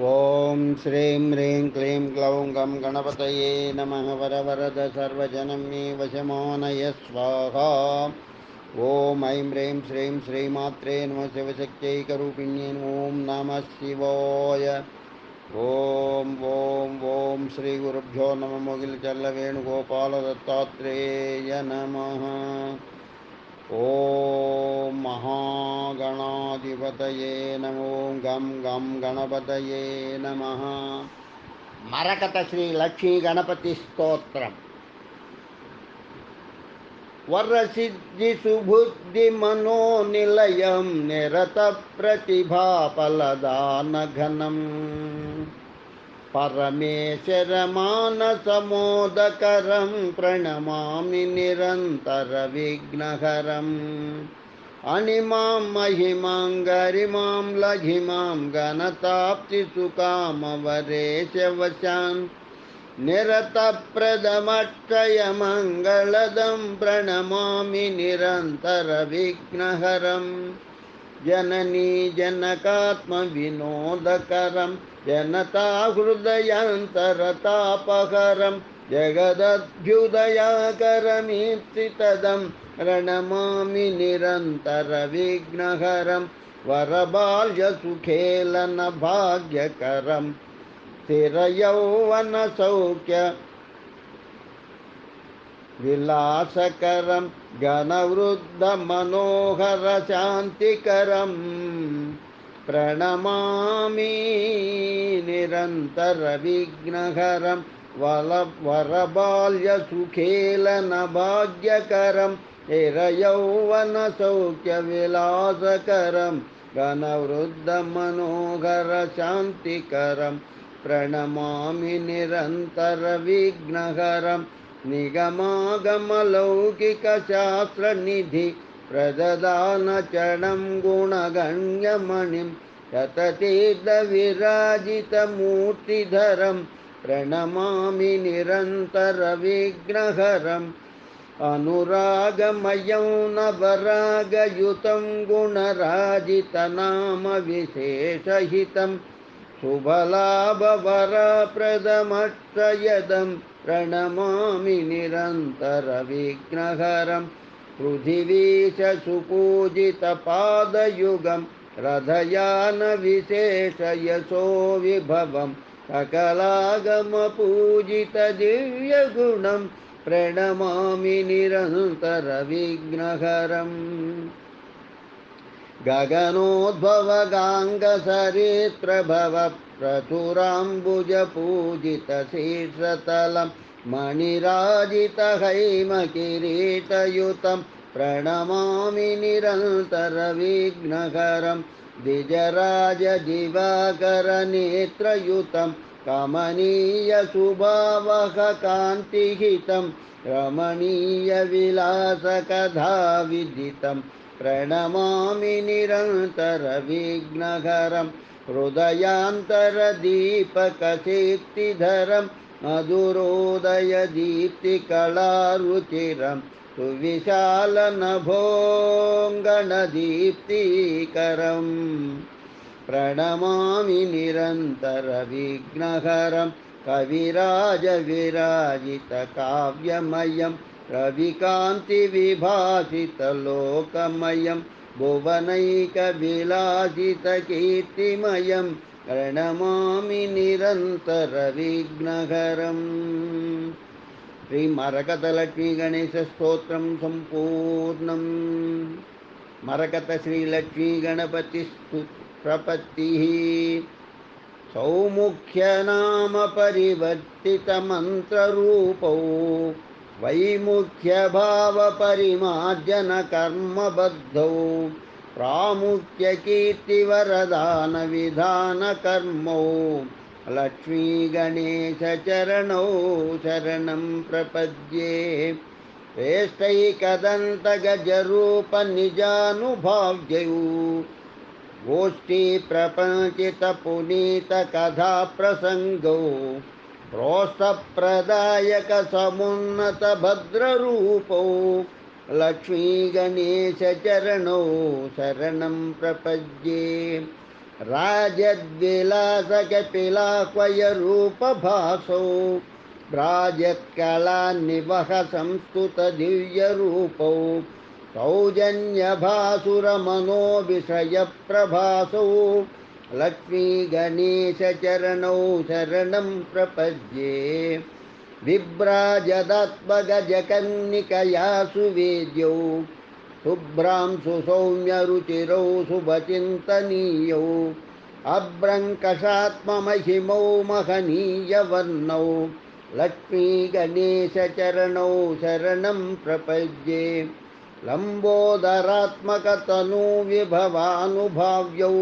ओम श्रीं ह्रीं क्लीं ग्लौं गं गणपतये नमः। वरवरद सर्वजनं मे वशमानय स्वाहा। ओम ऐं ह्रीं श्रीं श्रीमात्रे नमः। शिवशक्त्यैकरूपिण्ये ओम नमः शिवाय। ओम ओम ओम श्री गुरुभ्यो नमः। मोगिलचल्ल वेणुगोपाल दत्तात्रेय नमः। ओम महागणाधिपतये नमो। गं गं गणपतये नमः। मरकत श्री लक्ष्मी गणपति स्तोत्रम। वरसिद्धि सुबुद्धि मनोनिलयं निरत प्रतिभा फलदान घनम् परमेश्वरमानसमोदकरं प्रणमामि निरन्तर विघ्नहरम् अनिमां महिमां गरिमां लघिमां घनताप्तिसुकामवरेशवशान् निरतप्रदमक्षयमङ्गलदं प्रणमामि निरन्तरविघ्नहरम् जननी जनकात्मविनोदकरं जनताहृदयान्तरतापहरं जगदभ्युदयाकरमीप्सितदं प्रणमामि निरन्तरविघ्नहरं वरबाल्यसुखेलनभाग्यकरं स्थिरयौवनसौख्य विलासकरं घनवृद्धमनोहरशान्तिकरं प्रणमामि निरन्तरविघ्नहरं वरबाल्यसुखेलनभाग्यकरं हिरयौवनसौख्यविलासकरं घनवृद्धमनोहरशान्तिकरं प्रणमामि निरन्तरविघ्नहरं निगमागमलौकिकशास्त्रनिधि प्रददानचरणं गुणगण्यमणिं शततीर्थविराजितमूर्तिधरं प्रणमामि निरन्तरविघ्नहरम् अनुरागमयं नवरागयुतं गुणराजितनामविशेषहितं शुभलाभवरप्रदमक्षयदं प्रणमामि निरन्तरविघ्नहरं पृथिवीशसुपूजितपादयुगं रथयानविशेषयशो विभवं सकलागमपूजितदिव्यगुणं प्रणमामि निरन्तरविघ्नहरम् गगनोद्भवगाङ्गसरित्रभव प्रचुराम्बुजपूजितशीर्षतलं मणिराजितहैमकिरीटयुतं प्रणमामि निरन्तरविघ्नहरं द्विजराजदिवाकरनेत्रयुतं कमनीयसुभावहकान्तिहितं रमणीयविलासकथाविदितं प्रणमामि निरन्तरविघ्नहरं हृदयान्तरदीपकशीर्तिधरं मधुरोदयदीप्तिकलारुचिरं सुविशालनभोङ्गणदीप्तिकरम् प्रणमामि निरन्तरविघ्नहरं कविराजविराजितकाव्यमयं रविकान्तिविभासितलोकमयं भुवनैकविलासितकीर्तिमयं प्रणमामि निरन्तरविघ्नहरम् श्रीमरकतलक्ष्मीगणेशस्तोत्रं सम्पूर्णम्। मरकत श्रीलक्ष्मी गणपति प्रपत्तिः सौमुख्यनाम परिवर्तितमन्त्ररूपौ वैमुख्यभावपरिमार्जनकर्मबद्धौ प्रामुख्यकीर्तिवरदानविधानकर्मौ लक्ष्मीगणेशचरणौ शरणं प्रपद्ये। श्रेष्ठैकदन्तगजरूपनिजानुभाव्यौ गोष्ठीप्रपञ्चितपुनीतकथाप्रसङ्गौ प्रोष्ठप्रदायकसमुन्नतभद्ररूपौ लक्ष्मीगणेशचरणौ शरणं प्रपद्ये। राजद्विलासकपिलाक्वयरूपभासौ भ्राजत्कलान्निवह संस्तुतदिव्यरूपौ सौजन्यभासुरमनोविषयप्रभासौ लक्ष्मीगणेशचरणौ शरणं प्रपद्ये विभ्राजदात्मगजकर्णिकया सुवेद्यौ शुभ्रांशु सौम्यरुचिरौ शुभचिन्तनीयौ अभ्रङ्कषात्ममहिमौ महनीयवर्णौ लक्ष्मीगणेशचरणौ शरणं प्रपद्ये लम्बोदरात्मकतनू विभवानुभाव्यौ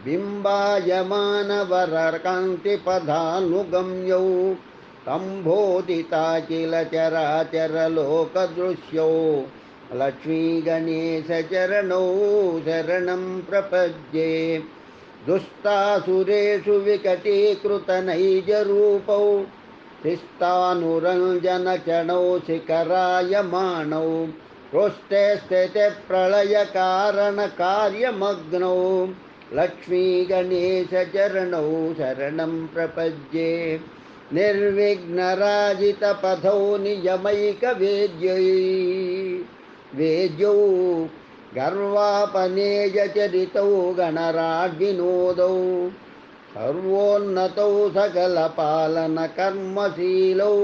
बिम्बायमानवरकान्तिपदानुगम्यौ सम्बोधिता चराचरलोकदृश्यौ लक्ष्मीगणेशचरणौ शरणं प्रपद्ये दुष्टासुरेषु विकटीकृतनैजरूपौ शिष्टानुरञ्जनचणौ शिखरायमाणौ पृष्ठे स्थिते प्रलयकारणकार्यमग्नौ लक्ष्मीगणेशचरणौ शरणं प्रपद्ये निर्विघ्नराजितपथौ नियमैकवेद्यौ गर्वापनेयचरितौ गणराड्विनोदौ सर्वोन्नतौ सकलपालनकर्मशीलौ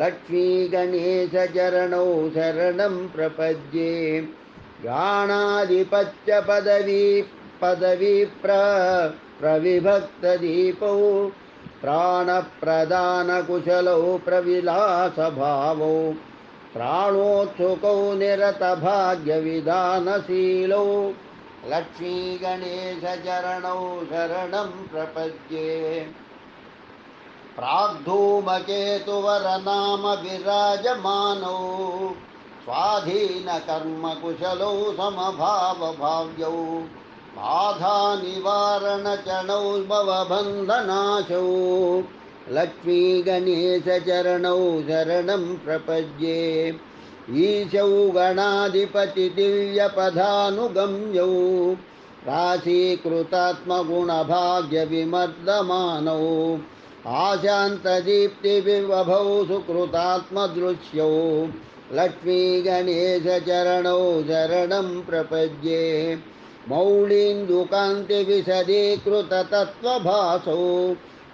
लक्ष्मीगणेशचरणौ शरणं प्रपद्ये गाणाधिपत्यपदवी प्रविभक्तदीपौ प्राणप्रदानकुशलौ प्रविलासभावौ प्राणोत्सुकौ निरतभाग्यविधानशीलौ लक्ष्मीगणेशचरणौ शरणं प्रपद्ये प्राग्धूमकेतुवरनाम विराजमानौ स्वाधीनकर्मकुशलौ समभावभाव्यौ बाधानिवारणचरणौ भवबन्धनाशौ लक्ष्मीगणेशचरणौ शरणं प्रपद्ये ईशौ गणाधिपतिदिव्यपदानुगम्यौ राशीकृतात्मगुणभाग्यविमर्दमानौ आशान्तदीप्तिविवभौ सुकृतात्मदृश्यौ लक्ष्मीगणेशचरणौ शरणं प्रपद्ये मौळीन्दुकान्तिविशदीकृततत्त्वभासौ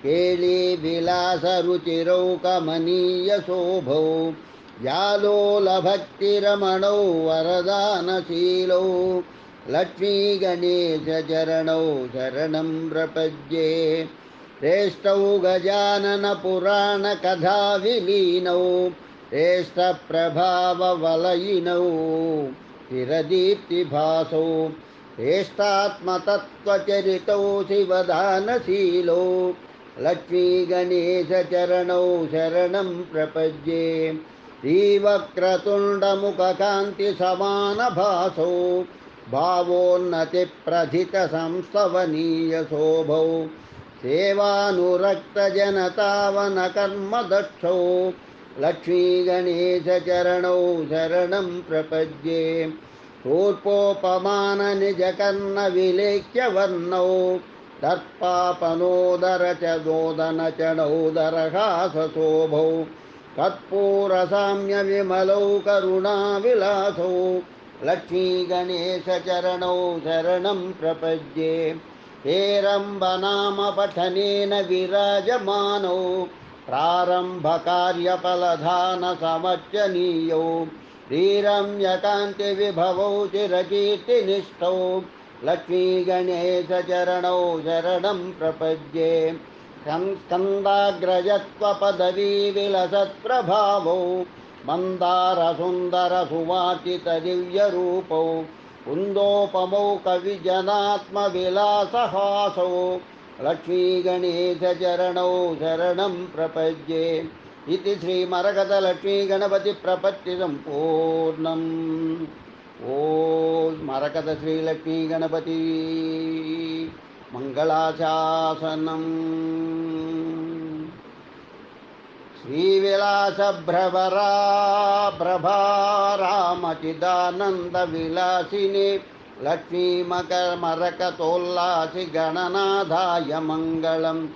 केलीविलासरुचिरौ कमनीयशोभौ व्यालोलभक्तिरमणौ वरदानशीलौ लक्ष्मीगणेशचरणौ शरणं प्रपद्ये श्रेष्ठौ गजाननपुराणकथाविलीनौ श्रेष्ठप्रभाववलयिनौ चिरदीप्तिभासौ श्रेष्ठात्मतत्त्वचरितौ शिवदानशीलौ लक्ष्मीगणेशचरणौ शरणं प्रपद्ये श्रीवक्रतुण्डमुखकान्तिसमानभासौ भावोन्नतिप्रथितसंस्तवनीयशोभौ सेवानुरक्तजनतावनकर्मदक्षौ लक्ष्मीगणेशचरणौ शरणं प्रपद्ये शूर्पोपमाननिजकर्णविलेख्यवर्णौ दर्पापनोदरचोदनचणौ दरहासशोभौ कर्पूरसाम्यविमलौ करुणाविलासौ लक्ष्मीगणेशचरणौ शरणं प्रपद्ये हेरम्बनामपठनेन विराजमानौ प्रारम्भकार्यफलधानसमर्चनीयौ श्रीरम्यकान्तिविभवौ चिरकीर्तिनिष्ठौ लक्ष्मीगणेशचरणौ शरणं प्रपद्ये स्कन्दाग्रजत्वपदवी विलसत्प्रभावौ मन्दारसुन्दरसुवाचितदिव्यरूपौ कुन्दोपमौ कविजनात्मविलासहासौ लक्ष्मीगणेशचरणौ शरणं प्रपद्ये इति श्रीमरकथलक्ष्मीगणपतिप्रपत्तिसम्पूर्णम्। ॐ मरकथश्रीलक्ष्मीगणपति मङ्गलाशासनम्। श्रीविलासभ्रवरा प्रभारामचिदानन्दविलासिने లక్ష్మీమకరకతోల్లాసి గణనాథాయ మంగళం.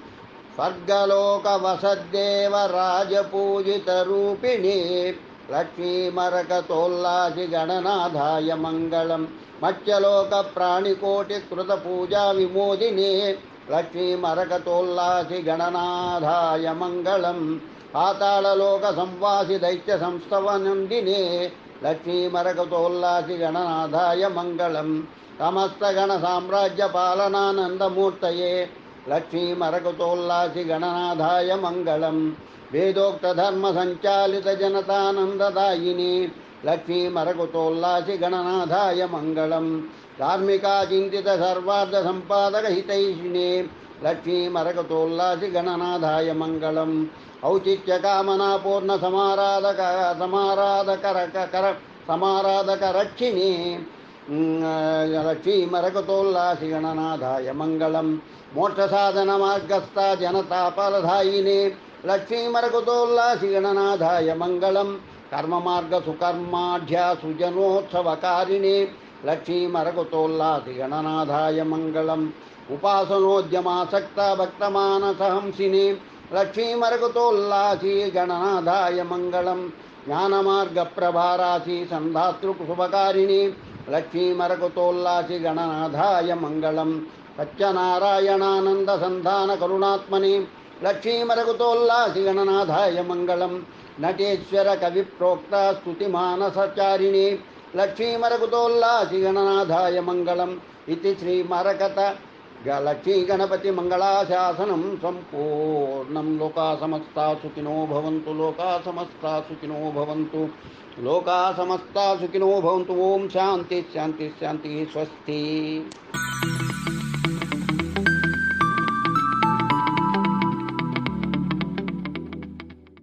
స్వర్గలోకవసద్దేవ రాజపూజితరూపిణి లక్ష్మీమరకతోల్లాసి గణనాథాయ మంగళం. మత్స్యలోక ప్రాణికోటి కృత పూజా విమోదిని లక్ష్మీమరకతోల్లాసి గణనాథాయ మంగళం. పాతాళలోక సంవాసి దైత్య సంస్థవనందిని లక్ష్మీమరకతోల్లాసి గణనాథాయ మంగళం. సమస్తగణ సామ్రాజ్య పాలనానందమూర్తయే లక్ష్మీమరకతోల్లాసి గణనాథాయ మంగళం. వేదోక్త ధర్మ సంచాలిత జనతానందదాయిని లక్ష్మీమరకతోల్లాసి గణనాథాయ మంగళం. ధార్మికా చింతిత సర్వార్థ సంపాదక హితైషిణి లక్ష్మీమరకతోల్లాసి గణనాథాయ మంగళం. ఔచిత్య కామనా పూర్ణ సమారాధక రక్షిణి లక్ష్మీమరకతోల్లాసి గణనాథాయ మంగళం. మోక్ష సాధన మార్గస్థ జనతాపలధాయిని లక్ష్మీమరకతోల్లాసి గణనాథాయ మంగళం. కర్మ మార్గ సుకర్మాఢ్య సుజనోత్సవకారిణి లక్ష్మీమరకతోల్లాసి గణనాథాయ మంగళం. ఉపాసనోద్యమాసక్త భక్తమానసహంసిని లక్ష్మీమరకతోల్లాసి గణనాథాయ మంగళం. జ్ఞానమార్గ ప్రభారాశి సంధాతృశుభకారిణి లక్ష్మీమరకతోల్లాసి గణనాథాయ మంగళం. సత్యనారాయణానంద సంధాన కరుణాత్మని లక్ష్మీమరకతోల్లాసి గణనాథాయ మంగళం. నటేశ్వర కవి ప్రోక్త స్తుతి మానసచారిణి లక్ష్మీమరకతోల్లాసి గణనాథాయ మంగళం. ఇది శ్రీమరకత లక్ష్మీ గణపతి మంగళాశాసనం సంపూర్ణం. లోకా సమస్తా సుఖినో భవంతు. లోకా సమస్తా సుఖినో భవంతు. లోకా సమస్తా సుఖినో భవంతు. ఓం శాంతి శాంతి శాంతి. స్వస్తి.